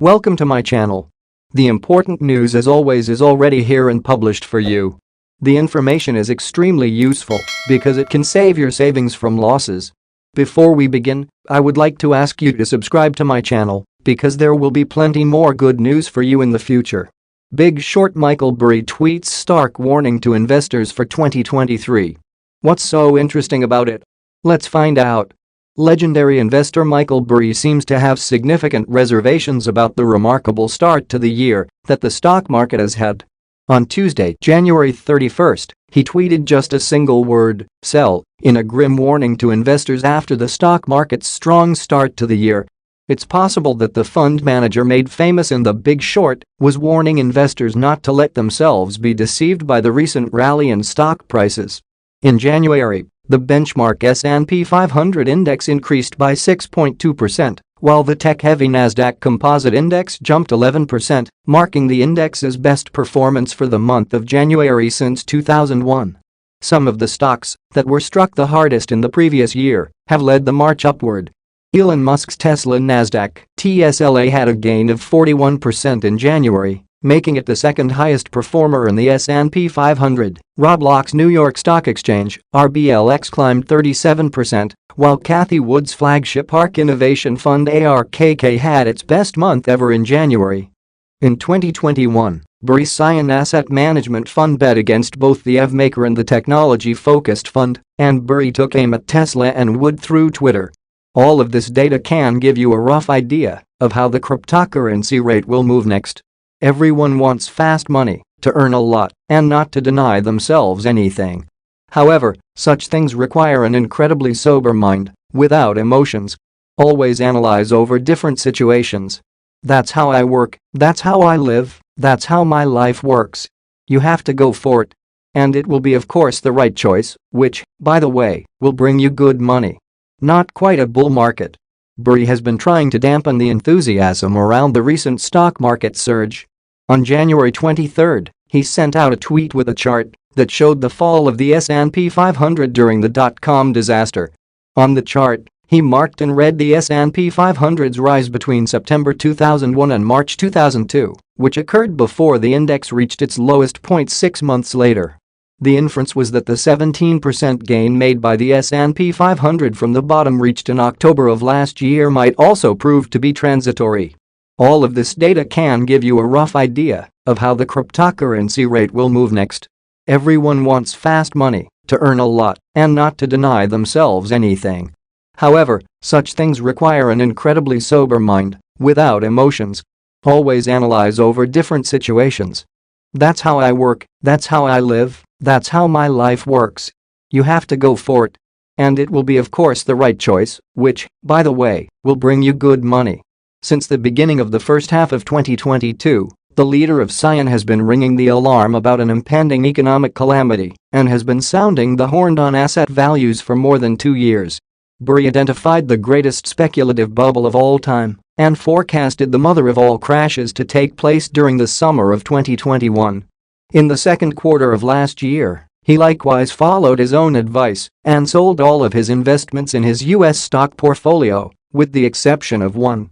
Welcome to my channel. The important news as always is already here and published for you. The information is extremely useful because it can save your savings from losses. Before we begin, I would like to ask you to subscribe to my channel because there will be plenty more good news for you in the future. Big Short Michael Burry tweets stark warning to investors for 2023. What's so interesting about it? Let's find out. Legendary investor Michael Burry seems to have significant reservations about the remarkable start to the year that the stock market has had. On Tuesday, January 31st, he tweeted just a single word, "sell," in a grim warning to investors after the stock market's strong start to the year. It's possible that the fund manager made famous in The Big Short was warning investors not to let themselves be deceived by the recent rally in stock prices. In January, the benchmark S&P 500 index increased by 6.2%, while the tech-heavy Nasdaq Composite Index jumped 11%, marking the index's best performance for the month of January since 2001. Some of the stocks that were struck the hardest in the previous year have led the march upward. Elon Musk's Tesla Nasdaq TSLA had a gain of 41% in January, making it the second highest performer in the S&P 500. Roblox's New York Stock Exchange RBLX climbed 37%, while Cathie Wood's flagship ARK Innovation Fund ARKK had its best month ever in January. In 2021, Burry Cyan Asset Management Fund bet against both the EV maker and the technology-focused fund, and Burry took aim at Tesla and Wood through Twitter. All of this data can give you a rough idea of how the cryptocurrency rate will move next. Everyone wants fast money, to earn a lot, and not to deny themselves anything. However, such things require an incredibly sober mind, without emotions. Always analyze over different situations. That's how I work, that's how I live, that's how my life works. You have to go for it. And it will be of course the right choice, which, by the way, will bring you good money. Not quite a bull market. Burry has been trying to dampen the enthusiasm around the recent stock market surge. On January 23, he sent out a tweet with a chart that showed the fall of the S&P 500 during the dot-com disaster. On the chart, he marked in red the S&P 500's rise between September 2001 and March 2002, which occurred before the index reached its lowest point 6 months later. The inference was that the 17% gain made by the S&P 500 from the bottom reached in October of last year might also prove to be transitory. All of this data can give you a rough idea of how the cryptocurrency rate will move next. Everyone wants fast money, to earn a lot, and not to deny themselves anything. However, such things require an incredibly sober mind, without emotions. Always analyze over different situations. That's how I work, that's how I live, that's how my life works. You have to go for it. And it will be of course the right choice, which, by the way, will bring you good money. Since the beginning of the first half of 2022, the leader of Cyan has been ringing the alarm about an impending economic calamity and has been sounding the horn on asset values for more than 2 years. Burry identified the greatest speculative bubble of all time and forecasted the mother of all crashes to take place during the summer of 2021. In the second quarter of last year, he likewise followed his own advice and sold all of his investments in his US stock portfolio, with the exception of one.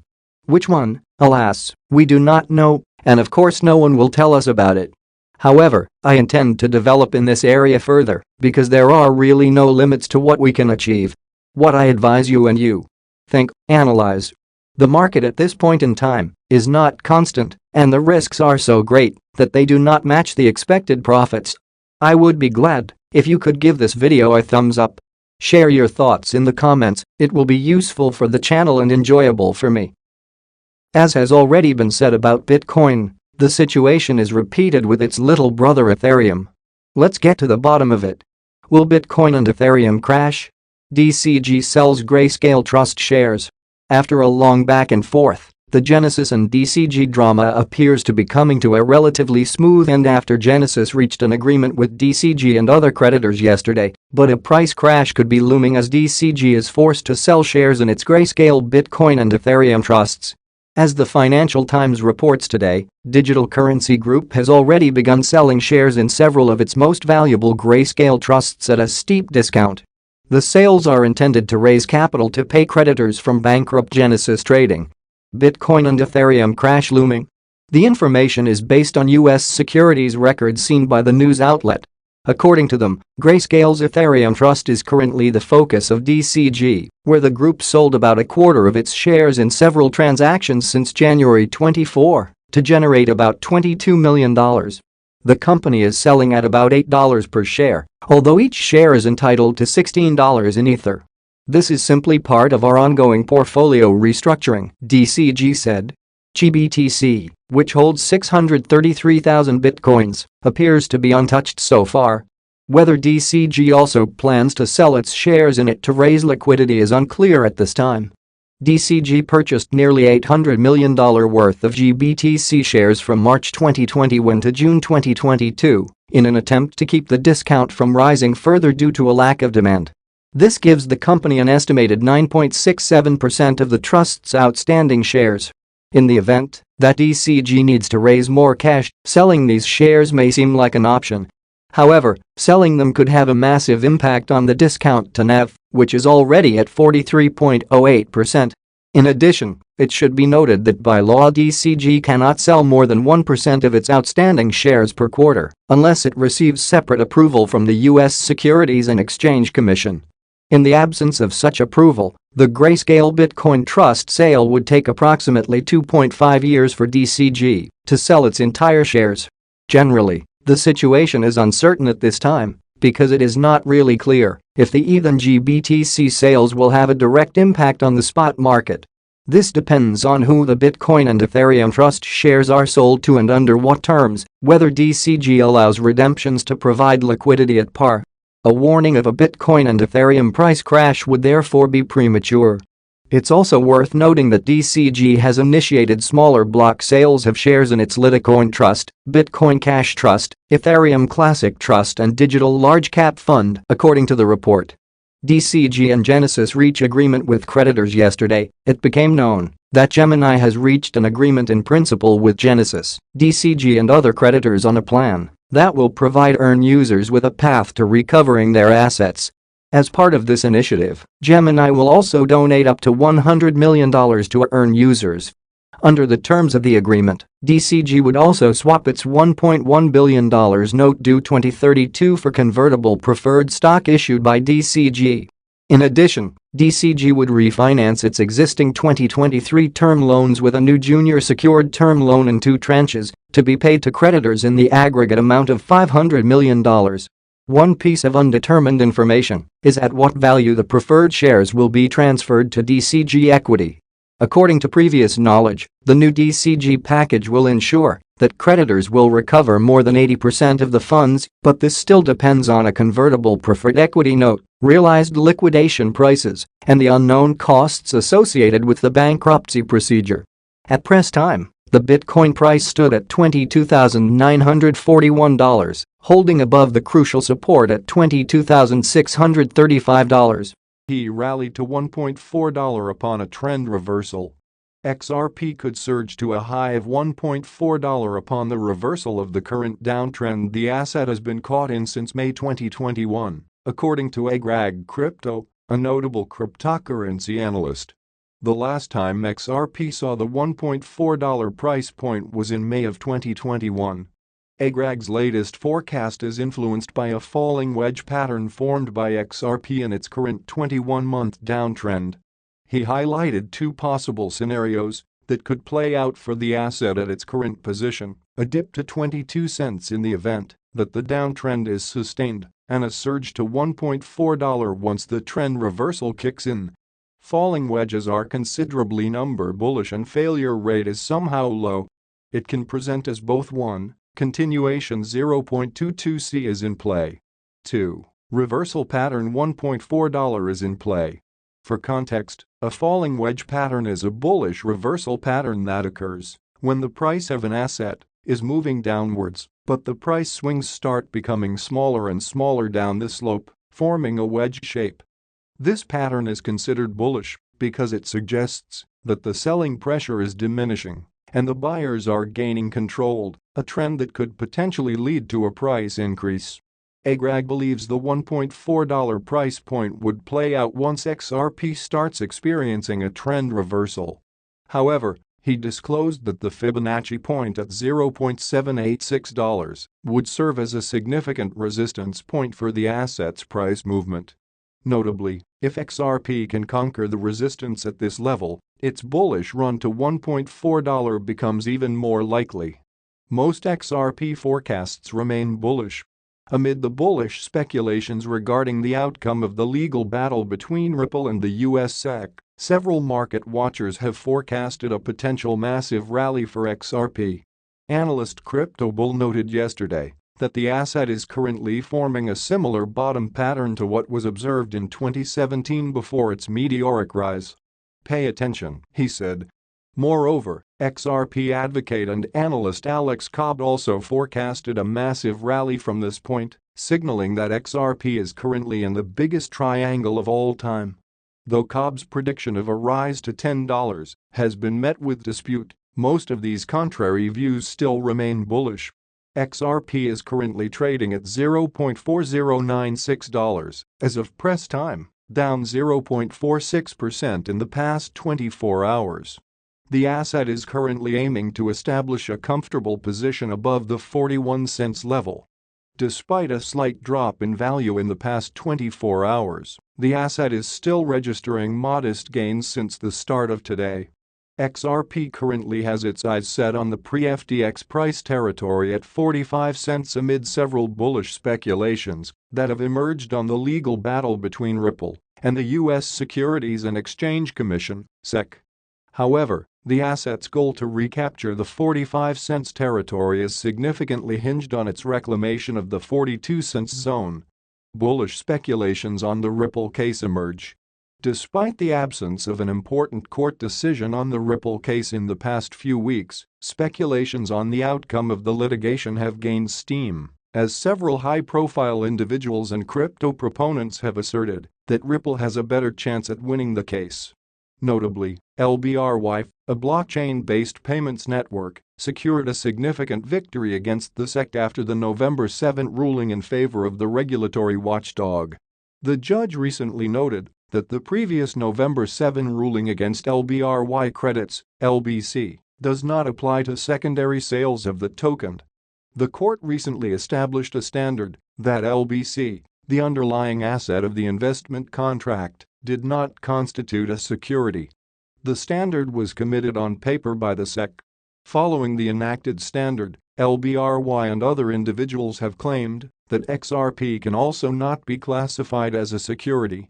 Which one? Alas, we do not know, and of course no one will tell us about it. However, I intend to develop in this area further because there are really no limits to what we can achieve. What I advise you and you. Think, analyze. The market at this point in time is not constant, and the risks are so great that they do not match the expected profits. I would be glad if you could give this video a thumbs up. Share your thoughts in the comments, it will be useful for the channel and enjoyable for me. As has already been said about Bitcoin, the situation is repeated with its little brother Ethereum. Let's get to the bottom of it. Will Bitcoin and Ethereum crash? DCG sells Grayscale Trust shares. After a long back and forth, the Genesis and DCG drama appears to be coming to a relatively smooth end after Genesis reached an agreement with DCG and other creditors yesterday, but a price crash could be looming as DCG is forced to sell shares in its Grayscale Bitcoin and Ethereum trusts. As the Financial Times reports today, Digital Currency Group has already begun selling shares in several of its most valuable Grayscale trusts at a steep discount. The sales are intended to raise capital to pay creditors from bankrupt Genesis Trading. Bitcoin and Ethereum crash looming. The information is based on U.S. securities records seen by the news outlet. According to them, Grayscale's Ethereum Trust is currently the focus of DCG, where the group sold about a quarter of its shares in several transactions since January 24 to generate about $22 million. The company is selling at about $8 per share, although each share is entitled to $16 in Ether. This is simply part of our ongoing portfolio restructuring, DCG said. GBTC, which holds 633,000 bitcoins, appears to be untouched so far. Whether DCG also plans to sell its shares in it to raise liquidity is unclear at this time. DCG purchased nearly $800 million worth of GBTC shares from March 2021 to June 2022 in an attempt to keep the discount from rising further due to a lack of demand. This gives the company an estimated 9.67% of the trust's outstanding shares. In the event that DCG needs to raise more cash, selling these shares may seem like an option. However, selling them could have a massive impact on the discount to NAV, which is already at 43.08%. In addition, it should be noted that by law DCG cannot sell more than 1% of its outstanding shares per quarter unless it receives separate approval from the U.S. Securities and Exchange Commission. In the absence of such approval, the Grayscale Bitcoin Trust sale would take approximately 2.5 years for DCG to sell its entire shares. Generally, the situation is uncertain at this time because it is not really clear if the ETH and GBTC sales will have a direct impact on the spot market. This depends on who the Bitcoin and Ethereum Trust shares are sold to and under what terms, whether DCG allows redemptions to provide liquidity at par. A warning of a Bitcoin and Ethereum price crash would therefore be premature. It's also worth noting that DCG has initiated smaller block sales of shares in its Litecoin Trust, Bitcoin Cash Trust, Ethereum Classic Trust and Digital Large Cap Fund, according to the report. DCG and Genesis reach agreement with creditors yesterday. It became known that Gemini has reached an agreement in principle with Genesis, DCG and other creditors on a plan that will provide EARN users with a path to recovering their assets. As part of this initiative, Gemini will also donate up to $100 million to EARN users. Under the terms of the agreement, DCG would also swap its $1.1 billion note due 2032 for convertible preferred stock issued by DCG. In addition, DCG would refinance its existing 2023 term loans with a new junior secured term loan in 2 tranches to be paid to creditors in the aggregate amount of $500 million. One piece of undetermined information is at what value the preferred shares will be transferred to DCG equity. According to previous knowledge, the new DCG package will ensure that creditors will recover more than 80% of the funds, but this still depends on a convertible preferred equity note, realized liquidation prices, and the unknown costs associated with the bankruptcy procedure. At press time, the Bitcoin price stood at $22,941, holding above the crucial support at $22,635. He rallied to $1.4 upon a trend reversal. XRP could surge to a high of $1.4 upon the reversal of the current downtrend the asset has been caught in since May 2021, according to Agrag Crypto, a notable cryptocurrency analyst. The last time XRP saw the $1.4 price point was in May of 2021. Agrag's latest forecast is influenced by a falling wedge pattern formed by XRP in its current 21-month downtrend. He highlighted 2 possible scenarios that could play out for the asset at its current position: a dip to 22 cents in the event that the downtrend is sustained, and a surge to $1.4 once the trend reversal kicks in. Falling wedges are considerably number bullish and failure rate is somehow low. It can present as both 1. Continuation 0.22C is in play. 2. Reversal pattern $1.4 is in play. For context, a falling wedge pattern is a bullish reversal pattern that occurs when the price of an asset is moving downwards, but the price swings start becoming smaller and smaller down the slope, forming a wedge shape. This pattern is considered bullish because it suggests that the selling pressure is diminishing and the buyers are gaining control, a trend that could potentially lead to a price increase. Agrag believes the $1.4 price point would play out once XRP starts experiencing a trend reversal. However, he disclosed that the Fibonacci point at $0.786 would serve as a significant resistance point for the asset's price movement. Notably, if XRP can conquer the resistance at this level, its bullish run to $1.4 becomes even more likely. Most XRP forecasts remain bullish. Amid the bullish speculations regarding the outcome of the legal battle between Ripple and the US SEC, several market watchers have forecasted a potential massive rally for XRP. Analyst CryptoBull noted yesterday that the asset is currently forming a similar bottom pattern to what was observed in 2017 before its meteoric rise. "Pay attention," he said. Moreover, XRP advocate and analyst Alex Cobb also forecasted a massive rally from this point, signaling that XRP is currently in the biggest triangle of all time. Though Cobb's prediction of a rise to $10 has been met with dispute, most of these contrary views still remain bullish. XRP is currently trading at $0.4096 as of press time, down 0.46% in the past 24 hours. The asset is currently aiming to establish a comfortable position above the 41 cents level. Despite a slight drop in value in the past 24 hours, the asset is still registering modest gains since the start of today. XRP currently has its eyes set on the pre-FTX price territory at 45 cents amid several bullish speculations that have emerged on the legal battle between Ripple and the U.S. Securities and Exchange Commission (SEC). However, the asset's goal to recapture the 45 cents territory is significantly hinged on its reclamation of the 42 cents zone. Bullish speculations on the Ripple case emerge. Despite the absence of an important court decision on the Ripple case in the past few weeks, speculations on the outcome of the litigation have gained steam, as several high-profile individuals and crypto proponents have asserted that Ripple has a better chance at winning the case. Notably, LBRY, a blockchain-based payments network, secured a significant victory against the SEC after the November 7 ruling in favor of the regulatory watchdog. The judge recently noted that the previous November 7 ruling against LBRY credits, LBC, does not apply to secondary sales of the token. The court recently established a standard that LBC, the underlying asset of the investment contract, did not constitute a security. The standard was committed on paper by the SEC. Following the enacted standard, LBRY and other individuals have claimed that XRP can also not be classified as a security.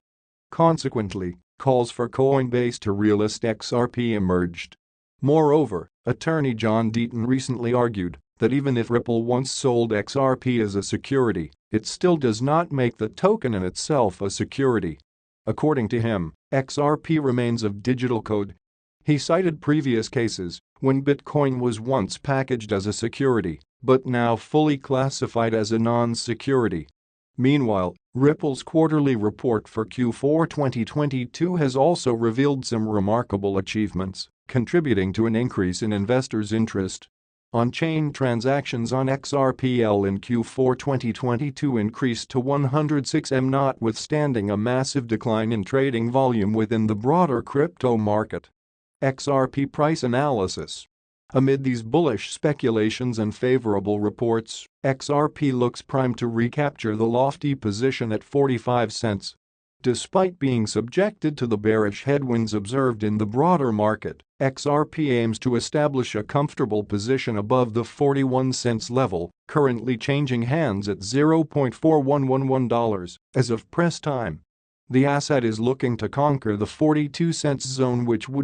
Consequently, calls for Coinbase to relist XRP emerged. Moreover, attorney John Deaton recently argued that even if Ripple once sold XRP as a security, it still does not make the token in itself a security. According to him, XRP remains of digital code. He cited previous cases when Bitcoin was once packaged as a security, but now fully classified as a non-security. Meanwhile, Ripple's quarterly report for Q4 2022 has also revealed some remarkable achievements, contributing to an increase in investors' interest. On-chain transactions on XRPL in Q4 2022 increased to 106 M, notwithstanding a massive decline in trading volume within the broader crypto market. XRP price analysis. Amid these bullish speculations and favorable reports, XRP looks primed to recapture the lofty position at 45 cents. Despite being subjected to the bearish headwinds observed in the broader market, XRP aims to establish a comfortable position above the 41 cents level, currently changing hands at $0.4111 as of press time. The asset is looking to conquer the 42 cents zone, which would